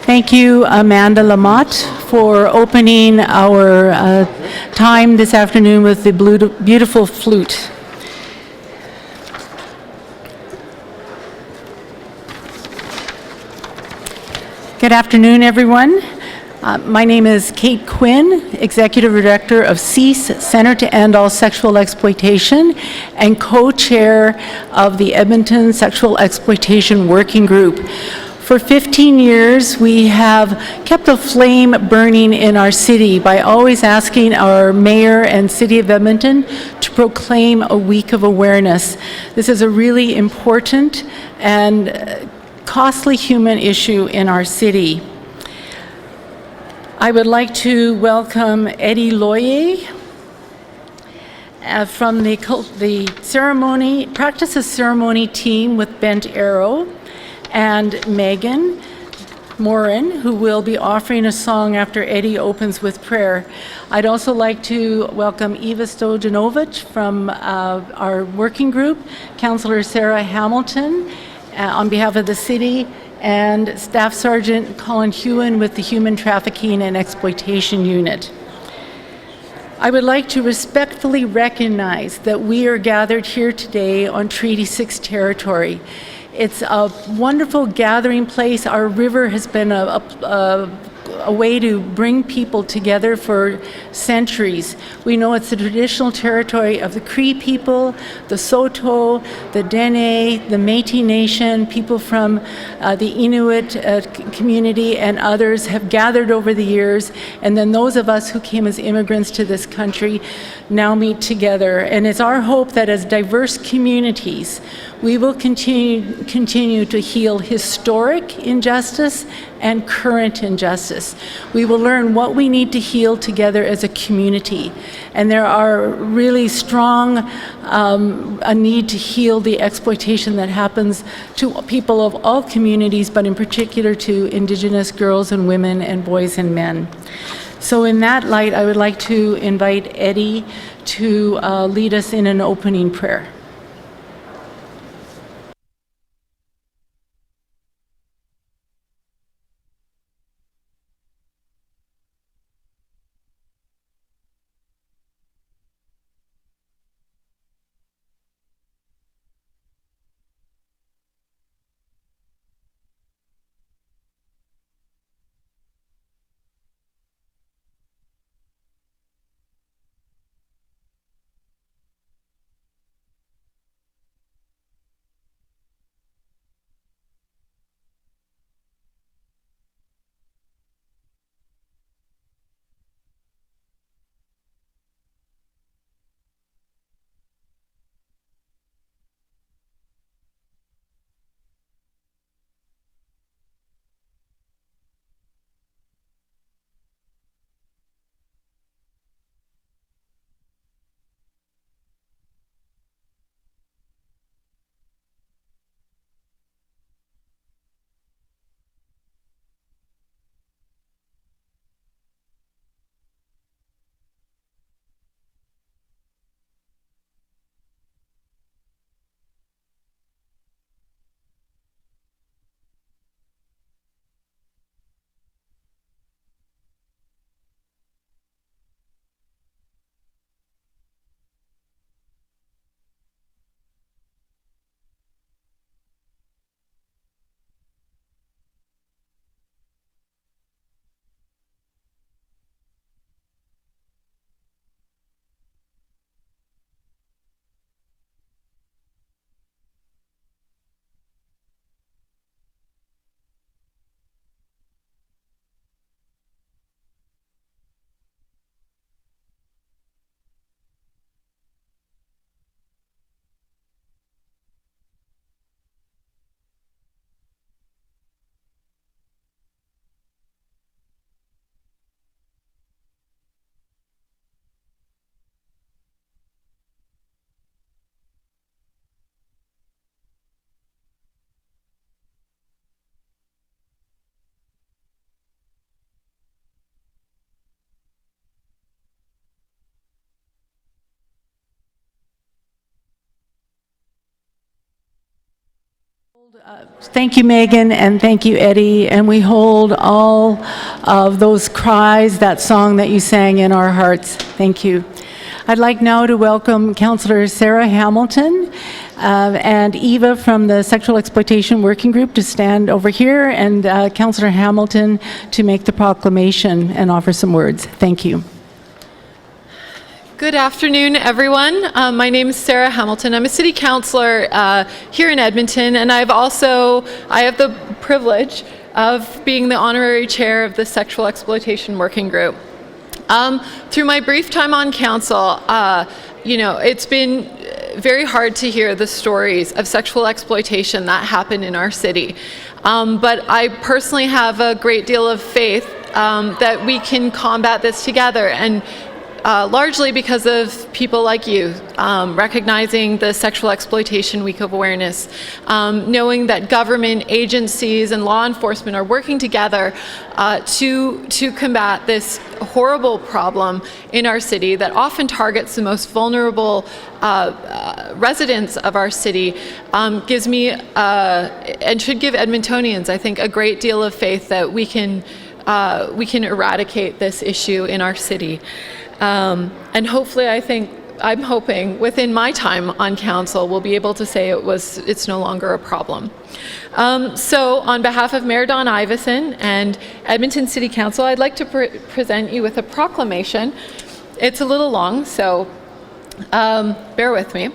Thank you, Amanda Lamotte, for opening our time this afternoon with the beautiful flute. Good afternoon, everyone. My name is Kate Quinn, Executive Director of CEASE, Center to End All Sexual Exploitation, and co-chair of the Edmonton Sexual Exploitation Working Group. For 15 years, we have kept a flame burning in our city by always asking our mayor and City of Edmonton to proclaim a week of awareness. This is a really important and costly human issue in our city. I would like to welcome Eddie Loyer from the Practices Ceremony team with Bent Arrow, and Megan Morin, who will be offering a song after Eddie opens with prayer. I'd also like to welcome Eva Stojanovic from our working group, Councillor Sarah Hamilton on behalf of the city, and Staff Sergeant Colin Hewen with the Human Trafficking and Exploitation Unit. I would like to respectfully recognize that we are gathered here today on Treaty 6 territory. It's a wonderful gathering place. Our river has been a way to bring people together for centuries. We know it's the traditional territory of the Cree people, the Saulteaux, the Dene, the Métis Nation, people from the Inuit community and others have gathered over the years, and then those of us who came as immigrants to this country now meet together. And it's our hope that as diverse communities, we will continue to heal historic injustice and current injustice. We will learn what we need to heal together as a community. And there are really strong a need to heal the exploitation that happens to people of all communities, but in particular to Indigenous girls and women and boys and men. So in that light, I would like to invite Eddie to lead us in an opening prayer. Thank you, Megan, and thank you, Eddie. And we hold all of those cries, that song that you sang, in our hearts. Thank you. I'd like now to welcome Councillor Sarah Hamilton and Eva from the Sexual Exploitation Working Group to stand over here, and Councillor Hamilton to make the proclamation and offer some words. Thank you. Good afternoon, everyone. My name is Sarah Hamilton. I'm a city councillor here in Edmonton, and I have the privilege of being the honorary chair of the Sexual Exploitation Working Group. Through my brief time on council, it's been very hard to hear the stories of sexual exploitation that happen in our city. But I personally have a great deal of faith that we can combat this together, and largely because of people like you recognizing the Sexual Exploitation Week of Awareness, knowing that government agencies and law enforcement are working together to combat this horrible problem in our city that often targets the most vulnerable residents of our city, gives me and should give Edmontonians, I think, a great deal of faith that we can eradicate this issue in our city. And hopefully, I'm hoping within my time on council, we'll be able to say it's no longer a problem. So on behalf of Mayor Don Iveson and Edmonton City Council, I'd like to present you with a proclamation. It's a little long, so bear with me.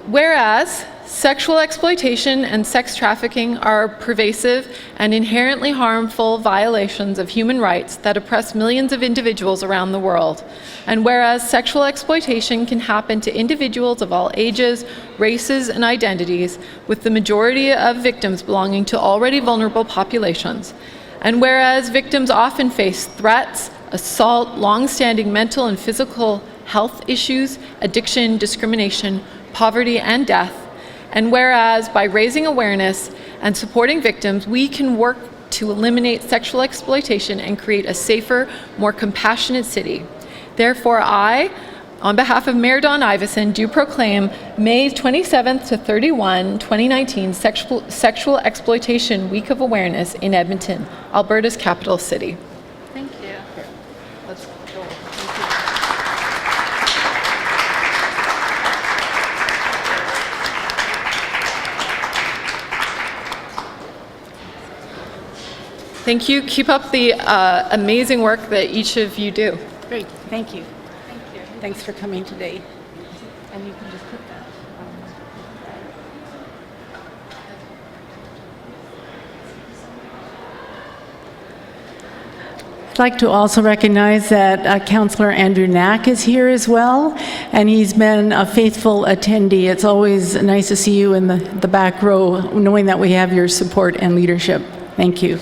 Whereas sexual exploitation and sex trafficking are pervasive and inherently harmful violations of human rights that oppress millions of individuals around the world. And whereas sexual exploitation can happen to individuals of all ages, races, and identities, with the majority of victims belonging to already vulnerable populations. And whereas victims often face threats, assault, long-standing mental and physical health issues, addiction, discrimination, poverty, and death. And whereas by raising awareness and supporting victims, we can work to eliminate sexual exploitation and create a safer, more compassionate city. Therefore, I, on behalf of Mayor Don Iveson, do proclaim May 27th to 31, 2019 Sexual Exploitation Week of Awareness in Edmonton, Alberta's capital city. Thank you. Let's go. Thank you. Keep up the amazing work that each of you do. Great. Thank you. Thank you. Thanks for coming today. And you can just put that. I'd like to also recognize that Councillor Andrew Knack is here as well, and he's been a faithful attendee. It's always nice to see you in the back row, knowing that we have your support and leadership. Thank you.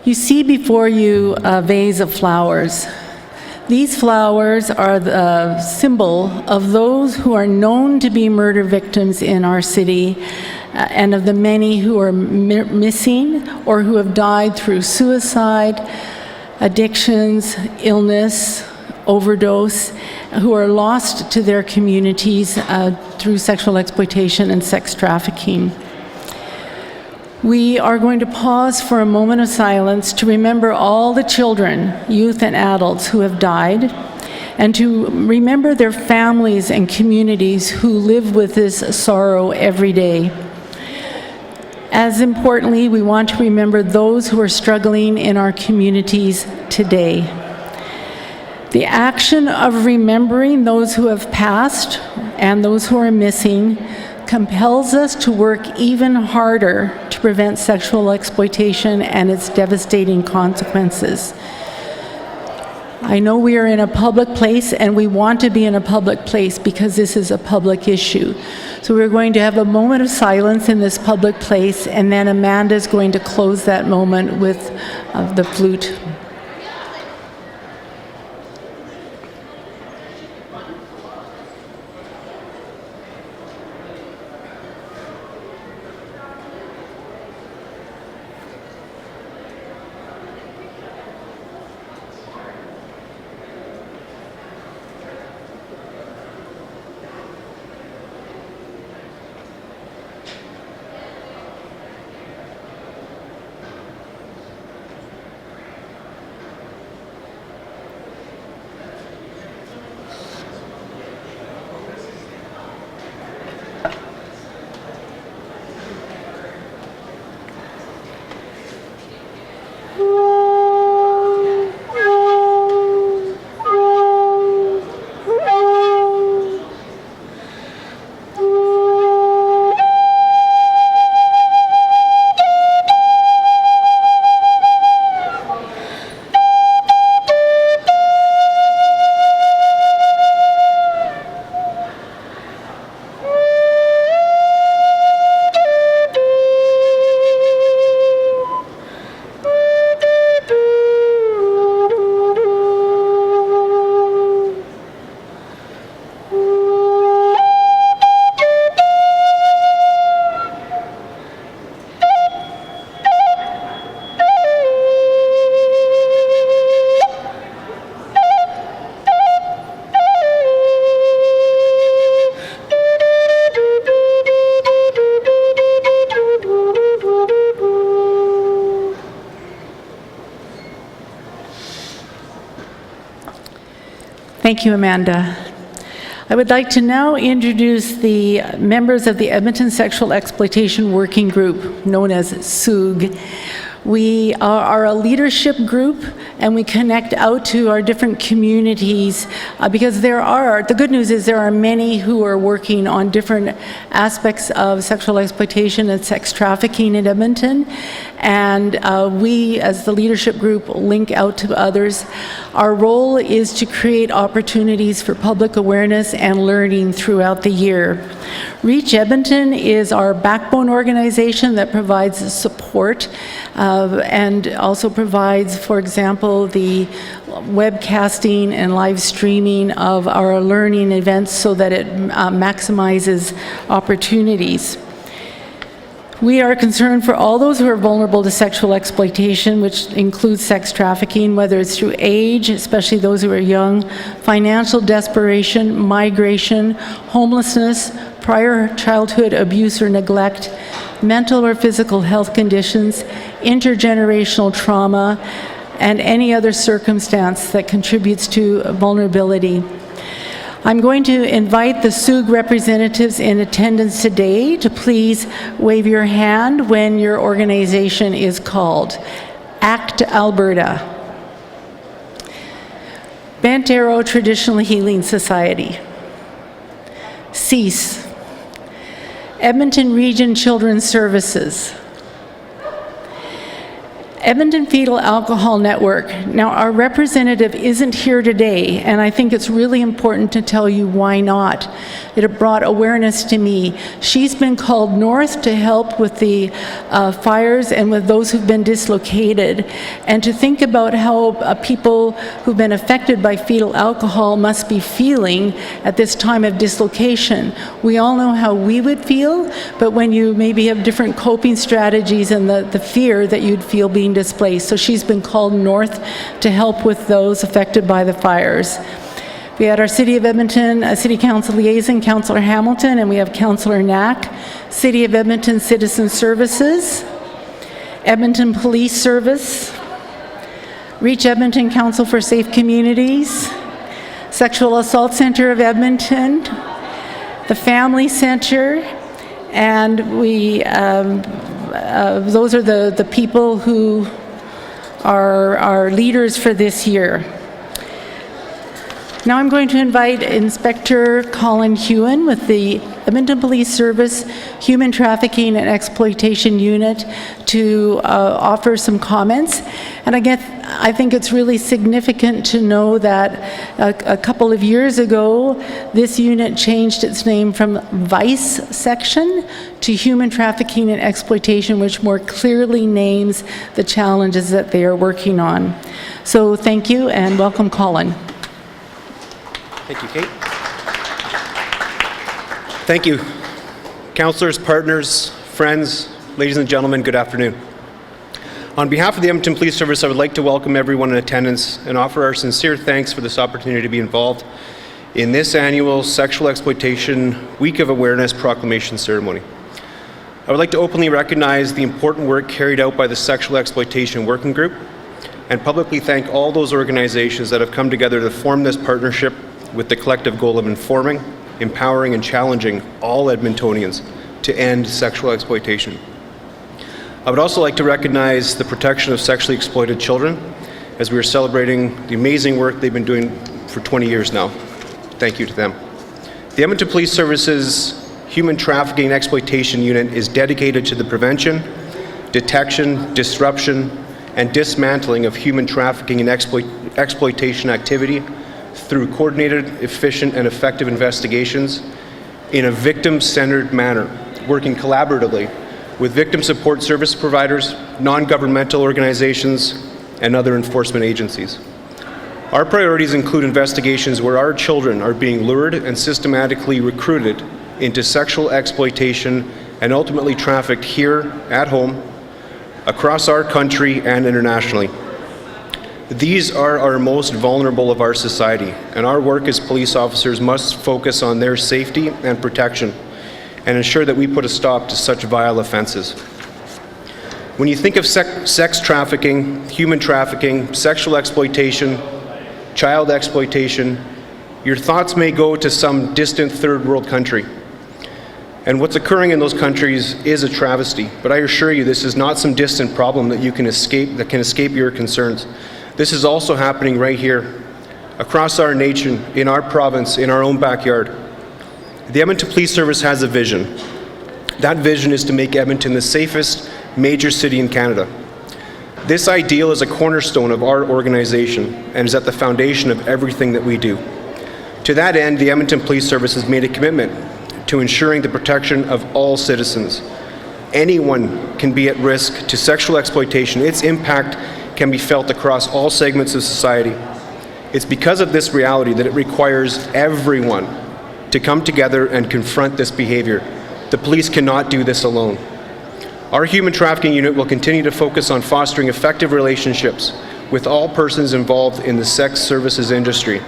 You see before you a vase of flowers. These flowers are the symbol of those who are known to be murder victims in our city, and of the many who are missing or who have died through suicide, addictions, illness, overdose, who are lost to their communities through sexual exploitation and sex trafficking. We are going to pause for a moment of silence to remember all the children, youth, and adults who have died, and to remember their families and communities who live with this sorrow every day. As importantly, we want to remember those who are struggling in our communities today. The action of remembering those who have passed and those who are missing compels us to work even harder to prevent sexual exploitation and its devastating consequences. I know we are in a public place, and we want to be in a public place because this is a public issue. So we're going to have a moment of silence in this public place, and then Amanda is going to close that moment with the flute. Thank you, Amanda. I would like to now introduce the members of the Edmonton Sexual Exploitation Working Group, known as SUG. We are a leadership group, and we connect out to our different communities because the good news is there are many who are working on different aspects of sexual exploitation and sex trafficking in Edmonton. And we, as the leadership group, link out to others. Our role is to create opportunities for public awareness and learning throughout the year. Reach Edmonton is our backbone organization that provides support and also provides, for example, the webcasting and live streaming of our learning events so that it maximizes opportunities. We are concerned for all those who are vulnerable to sexual exploitation, which includes sex trafficking, whether it's through age, especially those who are young, financial desperation, migration, homelessness, prior childhood abuse or neglect, mental or physical health conditions, intergenerational trauma, and any other circumstance that contributes to vulnerability. I'm going to invite the SUG representatives in attendance today to please wave your hand when your organization is called. ACT Alberta. Bent Arrow Traditional Healing Society. CEASE. Edmonton Region Children's Services. Edmonton Fetal Alcohol Network. Now, our representative isn't here today, and I think it's really important to tell you why not. It brought awareness to me. She's been called north to help with the fires and with those who've been dislocated, and to think about how people who've been affected by fetal alcohol must be feeling at this time of dislocation. We all know how we would feel, but when you maybe have different coping strategies and the fear that you'd feel being displaced. So she's been called north to help with those affected by the fires. We had our City of Edmonton City Council liaison, Councillor Hamilton, and we have Councillor Knack. City of Edmonton Citizen Services, Edmonton Police Service, Reach Edmonton Council for Safe Communities, Sexual Assault Centre of Edmonton, the Family Centre, and we those are the people who are our leaders for this year. Now I'm going to invite Inspector Colin Hewen with the Edmonton Police Service Human Trafficking and Exploitation Unit to offer some comments. And I think it's really significant to know that a couple of years ago, this unit changed its name from Vice Section to Human Trafficking and Exploitation, which more clearly names the challenges that they are working on. So thank you and welcome, Colin. Thank you, Kate. Thank you. Councillors, partners, friends, ladies and gentlemen, good afternoon. On behalf of the Edmonton Police Service, I would like to welcome everyone in attendance and offer our sincere thanks for this opportunity to be involved in this annual Sexual Exploitation Week of Awareness Proclamation ceremony. I would like to openly recognize the important work carried out by the Sexual Exploitation Working Group and publicly thank all those organizations that have come together to form this partnership with the collective goal of informing, empowering, and challenging all Edmontonians to end sexual exploitation. I would also like to recognize the protection of sexually exploited children as we are celebrating the amazing work they've been doing for 20 years now. Thank you to them. The Edmonton Police Service's Human Trafficking and Exploitation Unit is dedicated to the prevention, detection, disruption, and dismantling of human trafficking and exploitation activity through coordinated, efficient, and effective investigations in a victim-centered manner, working collaboratively with victim support service providers, non-governmental organizations, and other enforcement agencies. Our priorities include investigations where our children are being lured and systematically recruited into sexual exploitation and ultimately trafficked here at home, across our country, and internationally. These are our most vulnerable of our society, and our work as police officers must focus on their safety and protection and ensure that we put a stop to such vile offenses. When you think of sex trafficking, human trafficking, sexual exploitation, child exploitation, your thoughts may go to some distant third world country. And what's occurring in those countries is a travesty, but I assure you this is not some distant problem that can escape your concerns. This is also happening right here, across our nation, in our province, in our own backyard. The Edmonton Police Service has a vision. That vision is to make Edmonton the safest major city in Canada. This ideal is a cornerstone of our organization and is at the foundation of everything that we do. To that end, the Edmonton Police Service has made a commitment to ensuring the protection of all citizens. Anyone can be at risk to sexual exploitation. Its impact can be felt across all segments of society. It's because of this reality that it requires everyone to come together and confront this behavior. The police cannot do this alone. Our human trafficking unit will continue to focus on fostering effective relationships with all persons involved in the sex services industry.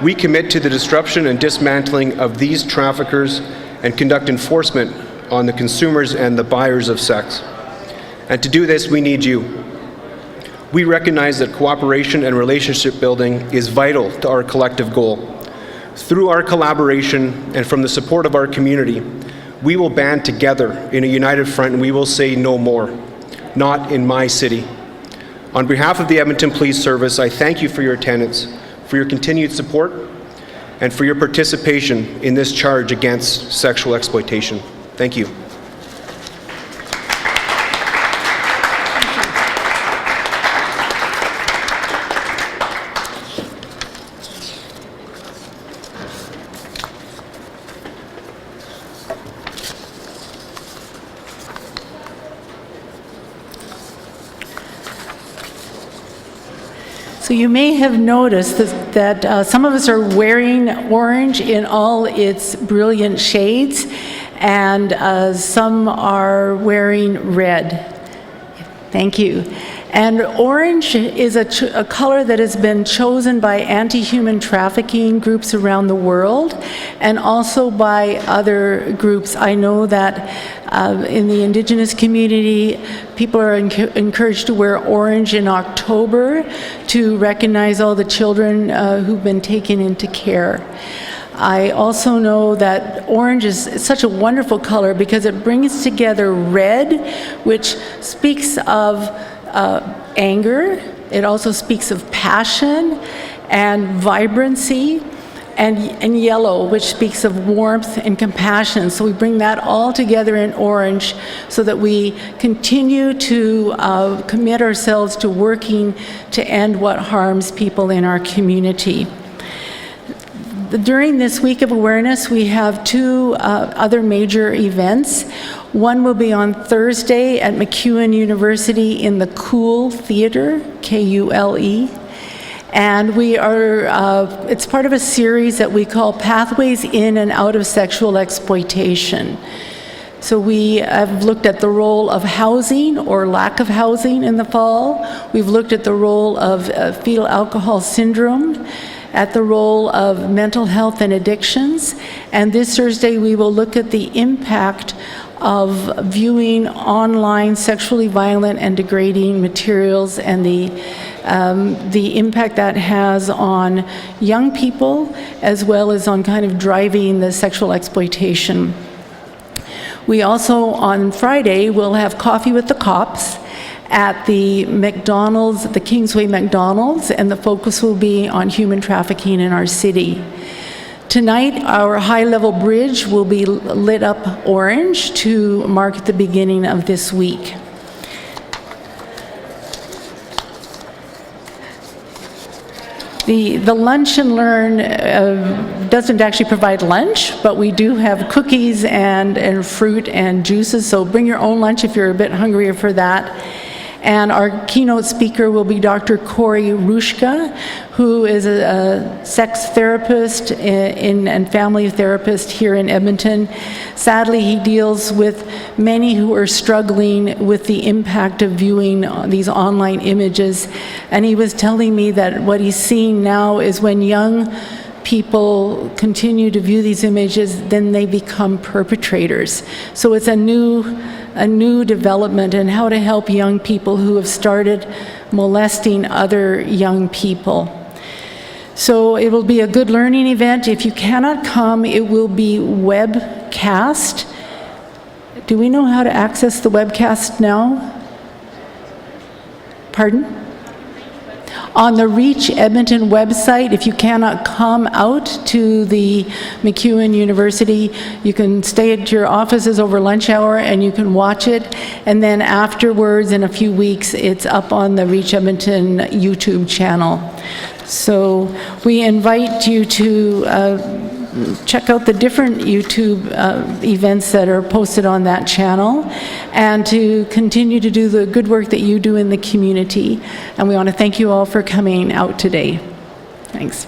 We commit to the disruption and dismantling of these traffickers and conduct enforcement on the consumers and the buyers of sex. And to do this, we need you. We recognize that cooperation and relationship building is vital to our collective goal. Through our collaboration and from the support of our community, we will band together in a united front and we will say no more. Not in my city. On behalf of the Edmonton Police Service, I thank you for your attendance, for your continued support, and for your participation in this charge against sexual exploitation. Thank you. So you may have noticed that some of us are wearing orange in all its brilliant shades, and some are wearing red. Thank you. And orange is a color that has been chosen by anti-human trafficking groups around the world, and also by other groups. I know that in the Indigenous community, people are encouraged to wear orange in October to recognize all the children who've been taken into care. I also know that orange is such a wonderful color because it brings together red, which speaks of anger. It also speaks of passion and vibrancy, and yellow, which speaks of warmth and compassion. So we bring that all together in orange so that we continue to commit ourselves to working to end what harms people in our community. During this week of awareness, we have two other major events. One will be on Thursday at MacEwan University in the Cool Theatre, K-U-L-E. And we are, it's part of a series that we call Pathways in and Out of Sexual Exploitation. So we have looked at the role of housing or lack of housing in the fall. We've looked at the role of fetal alcohol syndrome, at the role of mental health and addictions. And this Thursday we will look at the impact of viewing online sexually violent and degrading materials and the impact that has on young people as well as on kind of driving the sexual exploitation. We also on Friday will have Coffee with the Cops at the McDonald's, the Kingsway McDonald's, and the focus will be on human trafficking in our city. Tonight, our high-level bridge will be lit up orange to mark the beginning of this week. The Lunch and Learn doesn't actually provide lunch, but we do have cookies and fruit and juices, so bring your own lunch if you're a bit hungrier for that. And our keynote speaker will be Dr. Corey Rushka, who is a sex therapist and family therapist here in Edmonton. Sadly, he deals with many who are struggling with the impact of viewing these online images. And he was telling me that what he's seeing now is when young people continue to view these images, then they become perpetrators. So it's a new development in how to help young people who have started molesting other young people. So it will be a good learning event. If you cannot come, it will be webcast. Do we know how to access the webcast now? Pardon? On the Reach Edmonton website, if you cannot come out to the MacEwan University, you can stay at your offices over lunch hour and you can watch it. And then afterwards, in a few weeks, it's up on the Reach Edmonton YouTube channel. So we invite you to check out the different YouTube events that are posted on that channel, and to continue to do the good work that you do in the community. And we want to thank you all for coming out today. Thanks.